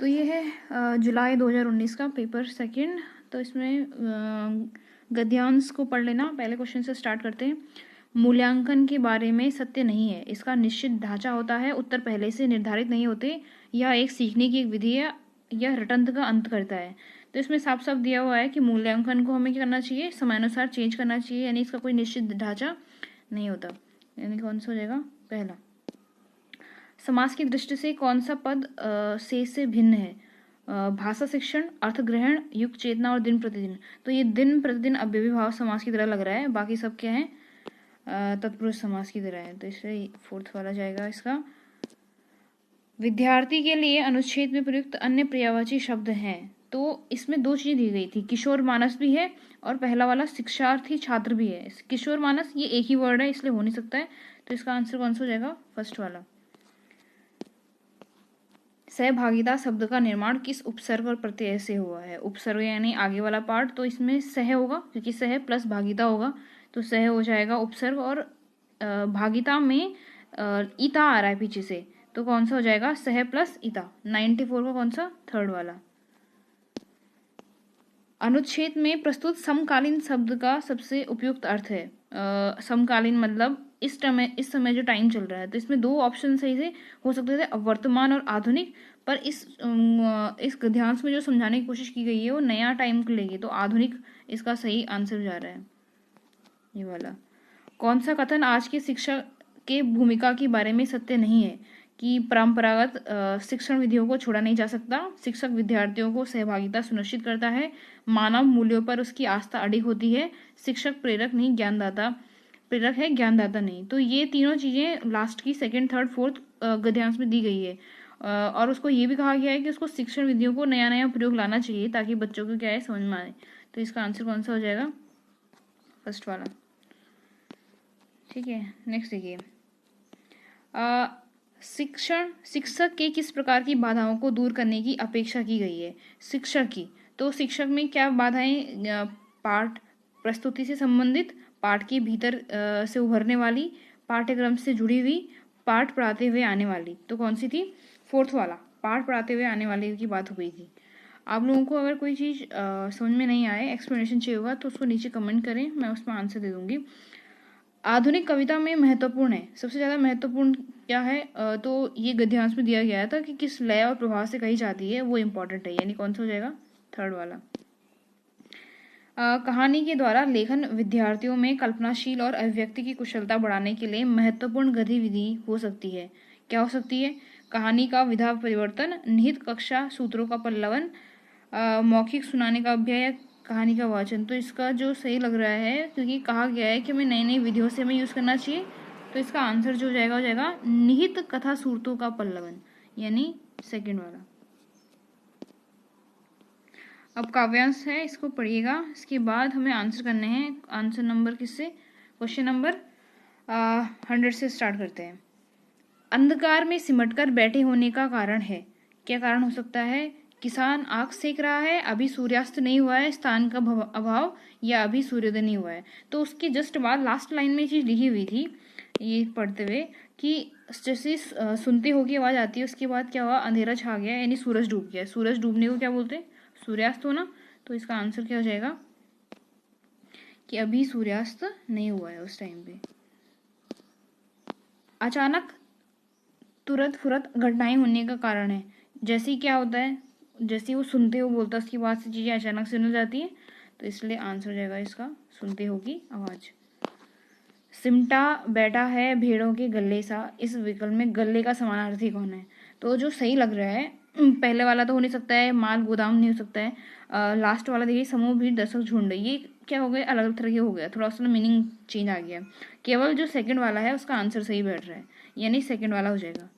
तो ये है जुलाई 2019 का पेपर सेकंड। तो इसमें गद्यांश को पढ़ लेना। पहले क्वेश्चन से स्टार्ट करते हैं। मूल्यांकन के बारे में सत्य नहीं है, इसका निश्चित ढांचा होता है, उत्तर पहले से निर्धारित नहीं होते, यह एक सीखने की एक विधि है, यह रटंत का अंत करता है। तो इसमें साफ साफ दिया हुआ है कि मूल्यांकन को हमें क्या करना चाहिए, समयानुसार चेंज करना चाहिए, यानी इसका कोई निश्चित ढांचा नहीं होता। यानी कौन सा हो जाएगा, पहला। समाज की दृष्टि से कौन सा पद से भिन्न है? भाषा शिक्षण, अर्थ ग्रहण, युग चेतना और दिन प्रतिदिन। तो ये दिन प्रतिदिन अव्ययी भाव समास की तरह लग रहा है, बाकी सब क्या है, तत्पुरुष समास की तरह है। तो इसलिए फोर्थ वाला जाएगा इसका। विद्यार्थी के लिए अनुच्छेद में प्रयुक्त अन्य पर्यायवाची शब्द हैं। तो इसमें दो चीजें दी गई थी, किशोर मानस भी है और पहला वाला शिक्षार्थी छात्र भी है। किशोर मानस ये एक ही वर्ड है, इसलिए हो नहीं सकता है। तो इसका आंसर कौन सा हो जाएगा, फर्स्ट वाला। सहभागिता शब्द का निर्माण किस उपसर्ग और प्रत्यय से हुआ है? उपसर्ग यानी आगे वाला पार्ट, तो इसमें सह होगा, क्योंकि सह प्लस भागिता होगा, तो सह हो जाएगा उपसर्ग। और भागिता में ईता आ रहा है पीछे से, तो कौन सा हो जाएगा, सह प्लस ईता। 94 का कौन सा, थर्ड वाला। अनुच्छेद में प्रस्तुत समकालीन शब्द का सबसे उपयुक्त अर्थ है। समकालीन मतलब इस समय जो टाइम चल रहा है। तो इसमें दो ऑप्शन सही से हो सकते थे, वर्तमान और आधुनिक। पर इस गद्यांश में जो समझाने की कोशिश की गई है वो नया टाइम को लेगी, तो आधुनिक इसका सही आंसर जा रहा है, ये वाला। कौन सा कथन आज की शिक्षा के भूमिका के बारे में सत्य नहीं है? कि परंपरागत शिक्षण विधियों को छोड़ा नहीं जा सकता, शिक्षक विद्यार्थियों को सहभागिता सुनिश्चित करता है, मानव मूल्यों पर उसकी आस्था अडिग होती है, शिक्षक प्रेरक नहीं ज्ञानदाता, प्रेरक है ज्ञानदाता नहीं। तो ये तीनों चीजें लास्ट की सेकंड थर्ड फोर्थ गद्यांश में दी गई है। और उसको ये भी कहा गया है कि उसको शिक्षण विधियों को नया नया प्रयोग लाना चाहिए, ताकि बच्चों को क्या है, समझ में आए। तो इसका आंसर कौन सा हो जाएगा, फर्स्ट वाला। ठीक है, नेक्स्ट देखिए। शिक्षक के किस प्रकार की बाधाओं को दूर करने की अपेक्षा की गई है? शिक्षक की, तो शिक्षक में क्या बाधाएं, पाठ प्रस्तुति से संबंधित, पाठ के भीतर से उभरने वाली, पाठ्यक्रम से जुड़ी हुई, पाठ पढ़ाते हुए आने वाली। तो कौन सी थी, फोर्थ वाला, पाठ पढ़ाते हुए आने वाली की बात हो गई थी। आप लोगों को अगर कोई चीज़ समझ में नहीं आए, एक्सप्लेनेशन चाहिए होगा, तो उसको नीचे कमेंट करें, मैं उसमें आंसर दे दूंगी। आधुनिक कविता में महत्वपूर्ण है, सबसे ज्यादा महत्वपूर्ण क्या है, तो ये गद्यांश में दिया गया था कि किस लय और प्रभाव से कही जाती है, वो इंपॉर्टेंट है, यानी कौन सा हो जाएगा, थर्ड वाला। कहानी के द्वारा लेखन विद्यार्थियों में कल्पनाशील और अभिव्यक्ति की कुशलता बढ़ाने के लिए महत्वपूर्ण गतिविधि हो सकती है। क्या हो सकती है? कहानी का विधा परिवर्तन, निहित कक्षा सूत्रों का पल्लवन, मौखिक सुनाने का अभ्याय या कहानी का वाचन। तो इसका जो सही लग रहा है, क्योंकि कहा गया है कि हमें नई नई विधियों से हमें यूज़ करना चाहिए, तो इसका आंसर जो हो जाएगा निहित कथा सूत्रों का पल्लवन, यानी सेकंड वाला। अब काव्यांश है, इसको पढ़िएगा, इसके बाद हमें आंसर करने हैं। आंसर नंबर किससे, क्वेश्चन नंबर 100 से स्टार्ट करते हैं। अंधकार में सिमटकर बैठे होने का कारण है, क्या कारण हो सकता है? किसान आग सेक रहा है, अभी सूर्यास्त नहीं हुआ है, स्थान का अभाव, या अभी सूर्योदय नहीं हुआ है। तो उसके जस्ट बाद लास्ट लाइन में ये चीज़ लिखी हुई थी, ये पढ़ते हुए, कि जैसे सुनते हो की आवाज़ आती है, उसके बाद क्या हुआ, अंधेरा छा गया, यानी सूरज डूब गया। सूरज डूबने को क्या बोलते हैं, सूर्यास्त होना। तो इसका आंसर क्या हो जाएगा, कि अभी सूर्यास्त नहीं हुआ है उस टाइम पे। अचानक तुरंत फुरत घटनाएं होने का कारण है, जैसे ही क्या होता है, जैसे ही वो सुनते हो बोलता है, उसकी बाद से चीजें अचानक से मिल जाती है, तो इसलिए आंसर हो जाएगा इसका सुनते हो की आवाज। सिमटा बैठा है भेड़ों के गले सा, इस विकल्प में गले का समानार्थी कौन है? तो जो सही लग रहा है, पहले वाला तो हो नहीं सकता है, माल गोदाम नहीं हो सकता है, लास्ट वाला देखिए, समूह भीड़ दर्शक झुंड, ये क्या हो गया, अलग अलग तरह के हो गया, थोड़ा सा मीनिंग चेंज आ गया। केवल जो सेकंड वाला है उसका आंसर सही बैठ रहा है, यानी सेकंड वाला हो जाएगा।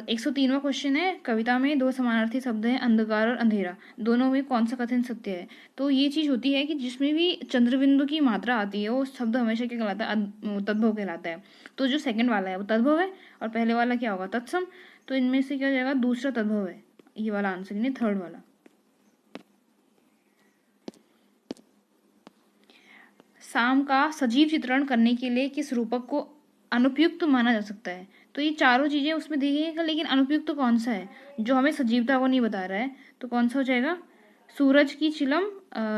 103वां क्वेश्चन है, कविता में दो समानार्थी शब्द हैं, अंधकार और अंधेरा, दोनों में कौन सा कथन सत्य है? तो ये चीज होती है कि जिसमें भी चंद्रबिंदु की मात्रा आती है, वो शब्द हमेशा क्या कहलाता है, तद्भव कहलाता है। तो जो सेकंड वाला है वो तद्भव है, और पहले वाला क्या होगा, तत्सम। तो इनमें से क्या हो जाएगा, दूसरा तद्भव है, ये वाला आंसर, यानी थर्ड वाला। शाम का सजीव चित्रण करने के लिए किस रूपक को अनुपयुक्त माना जा सकता है? तो ये चारों चीज़ें उसमें दी गई हैं, लेकिन अनुपयुक्त तो कौन सा है जो हमें सजीवता को नहीं बता रहा है, तो कौन सा हो जाएगा? सूरज की चिलम,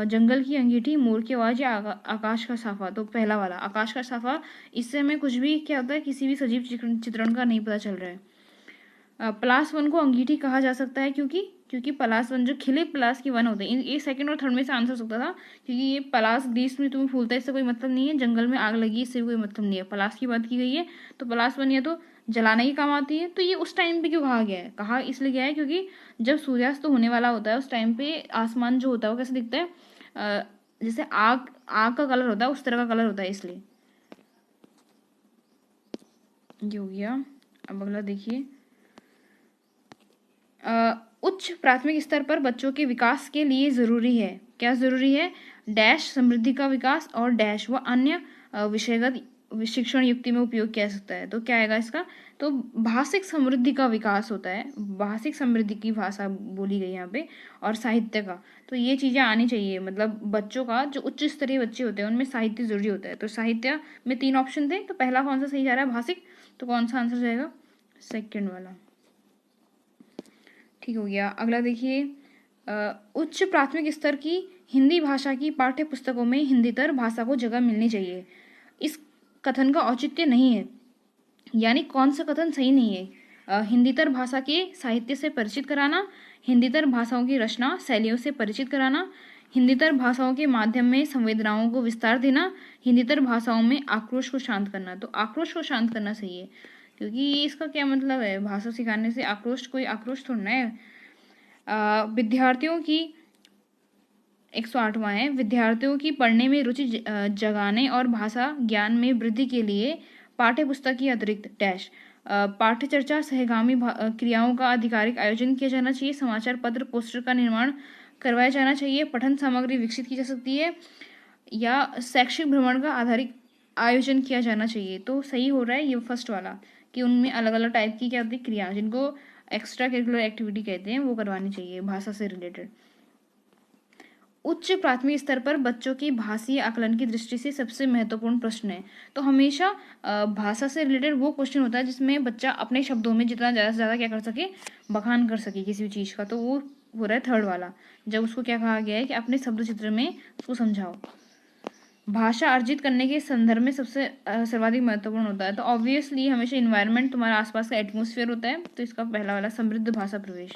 जंगल की अंगीठी, मोर की आवाज़ या आकाश का साफा। तो पहला वाला आकाश का साफा, इससे हमें कुछ भी क्या होता है, किसी भी सजीव चित्रण का नहीं पता चल रहा है। पलाश वन को अंगीठी कहा जा सकता है क्योंकि पलाश वन जो खिले पलाश की वन होते हैं, ये सेकंड और थर्ड में से आंसर हो सकता था, क्योंकि ये पलाश ग्रीष्म ऋतु में फूलता है, इससे कोई मतलब नहीं है। जंगल में आग लगी, इससे कोई मतलब नहीं है। पलाश की बात की गई है, तो पलाश वन या तो जलाने के काम आती है। तो ये उस टाइम पे क्यों कहा गया है? कहा इसलिए गया है क्योंकि जब सूर्यास्त होने वाला होता है उस टाइम पे आसमान जो होता है वो कैसे दिखता है, जैसे आग आग का कलर होता है उस तरह का कलर होता है, इसलिए। ये हो गया। अब अगला देखिए, उच्च प्राथमिक स्तर पर बच्चों के विकास के लिए ज़रूरी है, क्या ज़रूरी है? डैश समृद्धि का विकास और डैश व अन्य विषयगत शिक्षण युक्ति में उपयोग किया जा सकता है। तो क्या आएगा इसका? तो भाषिक समृद्धि का विकास होता है, भाषिक समृद्धि की भाषा बोली गई यहाँ पे, और साहित्य का। तो ये चीज़ें आनी चाहिए, मतलब बच्चों का जो उच्च स्तरीय बच्चे होते हैं उनमें साहित्य जरूरी होता है। तो साहित्य में 3 ऑप्शन थे, तो पहला कौन सा सही जा रहा है? भाषिक। तो कौन सा आंसर जाएगा? सेकेंड वाला। ठीक हो गया। अगला देखिए, उच्च प्राथमिक स्तर की हिंदी भाषा की पाठ्य पुस्तकों में हिंदीतर भाषा को जगह मिलनी चाहिए। इस कथन का औचित्य नहीं है, यानी कौन सा कथन सही नहीं है? हिंदीतर भाषा के साहित्य से परिचित कराना, हिंदीतर भाषाओं की रचना शैलियों से परिचित कराना, हिंदीतर भाषाओं के माध्यम में संवेदनाओं को विस्तार देना, हिंदीतर भाषाओं में आक्रोश को शांत करना। तो आक्रोश को शांत करना सही है, क्योंकि इसका क्या मतलब है? भाषा सिखाने से आक्रोश, कोई आक्रोश थोड़ा ना है। विद्यार्थियों की 108वां है, विद्यार्थियों की पढ़ने में रुचि जगाने और भाषा ज्ञान में वृद्धि के लिए पाठ्य पुस्तक की अतिरिक्त डैश पाठ्य चर्चा सहगामी क्रियाओं का आधिकारिक आयोजन किया जाना चाहिए, समाचार पत्र पोस्टर का निर्माण करवाया जाना चाहिए, पठन सामग्री विकसित की जा सकती है, या शैक्षिक भ्रमण का आधारित आयोजन किया जाना चाहिए। तो सही हो रहा है ये फर्स्ट वाला, कि उनमें अलग अलग टाइप की क्या होती है, क्रिया, जिनको एक्स्ट्रा करिकुलर एक्टिविटी कहते हैं, वो करवानी चाहिए भाषा से रिलेटेड। उच्च प्राथमिक स्तर पर बच्चों की भाषीय आकलन की दृष्टि से सबसे महत्वपूर्ण प्रश्न है। तो हमेशा भाषा से रिलेटेड वो क्वेश्चन होता है जिसमें बच्चा अपने शब्दों में जितना ज़्यादा से ज़्यादा क्या कर सके, बखान कर सके किसी भी चीज़ का। तो वो हो रहा है थर्ड वाला, जब उसको क्या कहा गया है कि अपने शब्द चित्र में उसको समझाओ। भाषा अर्जित करने के संदर्भ में सबसे सर्वाधिक महत्वपूर्ण होता है, तो ऑब्वियसली हमेशा इन्वायरमेंट, तुम्हारा आसपास का एटमोसफियर होता है। तो इसका पहला वाला समृद्ध भाषा प्रवेश।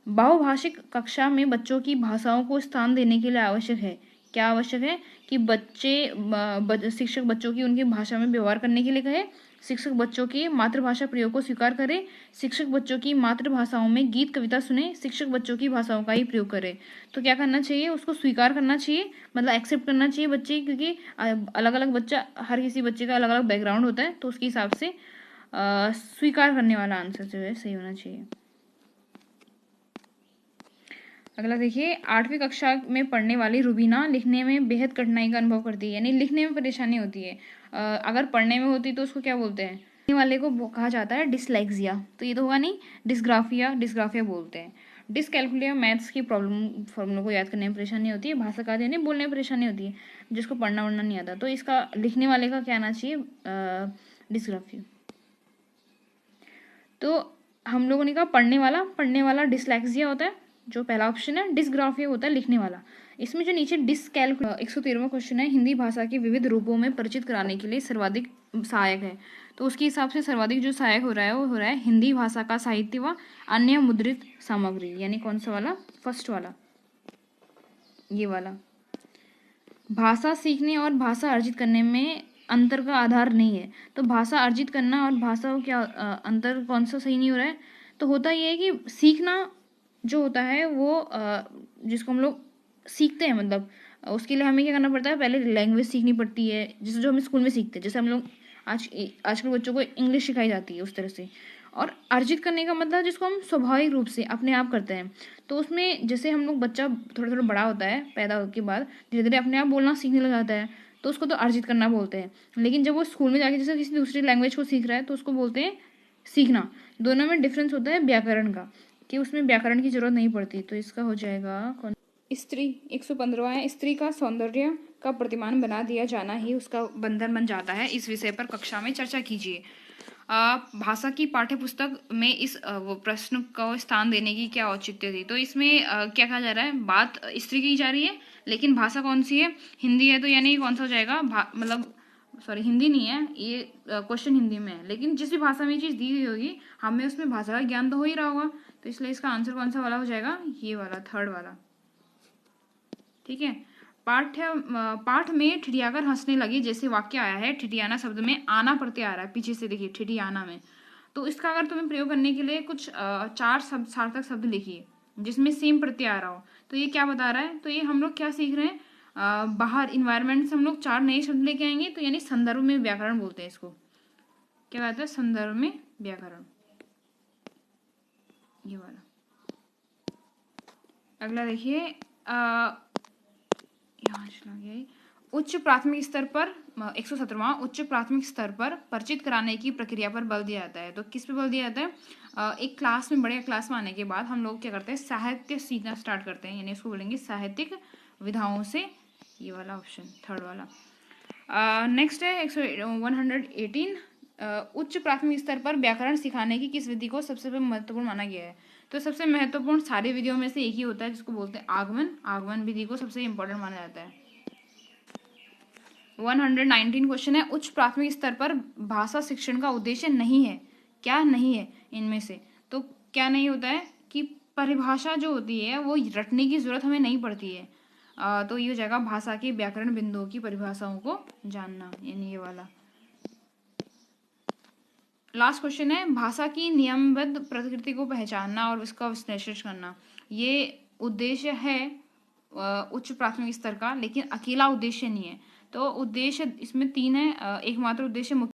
बहुभाषिक कक्षा में बच्चों की भाषाओं को स्थान देने के लिए आवश्यक है, क्या आवश्यक है? कि शिक्षक बच्चों की उनकी भाषा में व्यवहार करने के लिए कहे, शिक्षक बच्चों की मातृभाषा प्रयोग को स्वीकार करे, शिक्षक बच्चों की मातृभाषाओं में गीत कविता सुने, शिक्षक बच्चों की भाषाओं का ही प्रयोग करे। तो क्या करना चाहिए? उसको स्वीकार करना चाहिए, मतलब एक्सेप्ट करना चाहिए बच्चे, क्योंकि अलग अलग बच्चा, हर किसी बच्चे का अलग अलग बैकग्राउंड होता है, तो उसके हिसाब से स्वीकार करने वाला आंसर जो है सही होना चाहिए। अगला देखिए, 8वीं कक्षा में पढ़ने वाली रुबीना लिखने में बेहद कठिनाई का अनुभव करती है, यानी लिखने में परेशानी होती है। अगर पढ़ने में होती तो उसको क्या बोलते हैं? लिखने वाले को कहा जाता है डिसलेक्सिया, तो ये तो होगा नहीं, डिस्ग्राफिया बोलते हैं। डिसकैलकुलिया मैथ्स की प्रॉब्लम, फॉर्मूलों को याद करने में परेशानी होती है। भाषा का यानी बोलने में परेशानी होती है, जिसको पढ़ना वढ़ना नहीं आता। तो इसका लिखने वाले का क्या आना चाहिए? डिसग्राफिया। तो हम लोगों ने कहा पढ़ने वाला डिसलेक्सिया होता है, जो पहला ऑप्शन है। डिसग्राफिया होता है लिखने वाला। इसमें जो नीचे 113वां क्वेश्चन है, हिंदी भाषा के विविध रूपों में परिचित कराने के लिए सर्वाधिक सहायक है। तो उसके हिसाब से सर्वाधिक जो सहायक हो रहा है वो हो रहा है हिंदी भाषा का साहित्य व अन्य मुद्रित सामग्री, यानी कौन सा वाला? फर्स्ट वाला, ये वाला। भाषा सीखने और भाषा अर्जित करने में अंतर का आधार नहीं है। तो भाषा अर्जित करना और भाषा को क्या अंतर, कौन सा सही नहीं हो रहा है? तो होता ये है कि सीखना जो होता है वो जिसको हम लोग सीखते हैं, मतलब उसके लिए हमें क्या करना पड़ता है? पहले लैंग्वेज सीखनी पड़ती है, जैसे जो हम स्कूल में सीखते हैं, जैसे हम लोग आजकल बच्चों को इंग्लिश सिखाई जाती है उस तरह से। और अर्जित करने का मतलब जिसको हम स्वाभाविक रूप से अपने आप करते हैं। तो उसमें जैसे हम लोग, बच्चा थोड़ा थोड़ा बड़ा होता है, पैदा होने के बाद धीरे धीरे अपने आप बोलना सीखने लग जाता है, तो उसको तो अर्जित करना बोलते हैं। लेकिन जब वो स्कूल में जाके जैसे किसी दूसरी लैंग्वेज को सीख रहा है तो उसको बोलते हैं सीखना। दोनों में डिफरेंस होता है व्याकरण का, कि उसमें व्याकरण की जरूरत नहीं पड़ती। तो इसका हो जाएगा कौन? स्त्री। 115वां है, स्त्री का सौंदर्य का प्रतिमान बना दिया जाना ही उसका बंधन बन जाता है। इस विषय पर कक्षा में चर्चा कीजिए। भाषा की पाठ्य पुस्तक में इस वो प्रश्न को स्थान देने की क्या औचित्य थी। तो इसमें क्या कहा जा रहा है, बात स्त्री की जा रही है, लेकिन भाषा कौन सी है, हिंदी है। तो यानी कौन सा हो जाएगा, मतलब सॉरी हिंदी नहीं है ये, क्वेश्चन हिंदी में है, लेकिन जिस भी भाषा में ये चीज़ दी हुई होगी हमें उसमें भाषा का ज्ञान तो हो ही रहा होगा। तो इसलिए इसका आंसर कौन सा वाला हो जाएगा, ये वाला, थर्ड वाला। ठीक है। पाठ में ठिठियाकर हंसने लगी जैसे वाक्य आया है, ठिठियाना शब्द में आना प्रत्यय आ रहा है पीछे से, देखिए ठिठियाना में। तो इसका अगर तुम्हें प्रयोग करने के लिए कुछ 4 शब्द, सार्थक शब्द लिखिए जिसमें सेम प्रत्यय आ रहा हो। तो ये क्या बता रहा है, तो ये हम लोग क्या सीख रहे हैं, बाहर इन्वायरमेंट से हम लोग 4 नए शब्द लेके आएंगे। तो यानी संदर्भ में व्याकरण बोलते हैं इसको, क्या कहते हैं, संदर्भ में व्याकरण, ये वाला। अगला देखिए, यहाँ चला गया ये। उच्च प्राथमिक स्तर पर 117वां, उच्च प्राथमिक स्तर पर परिचित कराने की प्रक्रिया पर बल दिया जाता है। तो किस पे बल दिया जाता है, एक क्लास में, बड़े क्लास में आने के बाद हम लोग क्या करते हैं, साहित्य सीखना स्टार्ट करते हैं, यानी इसको बोलेंगे साहित्यिक विधाओं से, ये वाला ऑप्शन थर्ड वाला। नेक्स्ट है 118, उच्च प्राथमिक स्तर पर व्याकरण सिखाने की किस विधि को सबसे महत्वपूर्ण माना गया है। तो सबसे महत्वपूर्ण सारी विधियों में से एक ही होता है जिसको बोलते हैं आगमन, आगमन विधि को सबसे इंपॉर्टेंट माना जाता है। 119 क्वेश्चन है, उच्च प्राथमिक स्तर पर भाषा शिक्षण का उद्देश्य नहीं है, क्या नहीं है इनमें से। तो क्या नहीं होता है कि परिभाषा जो होती है वो रटने की जरूरत हमें नहीं पड़ती है। तो ये हो जाएगा भाषा के व्याकरण बिंदुओं की परिभाषाओं को जानना, यानी ये वाला। लास्ट क्वेश्चन है, भाषा की नियमबद्ध प्रकृति को पहचानना और उसका विश्लेषण करना। ये उद्देश्य है उच्च प्राथमिक स्तर का, लेकिन अकेला उद्देश्य नहीं है। तो उद्देश्य इसमें 3 है, एकमात्र उद्देश्य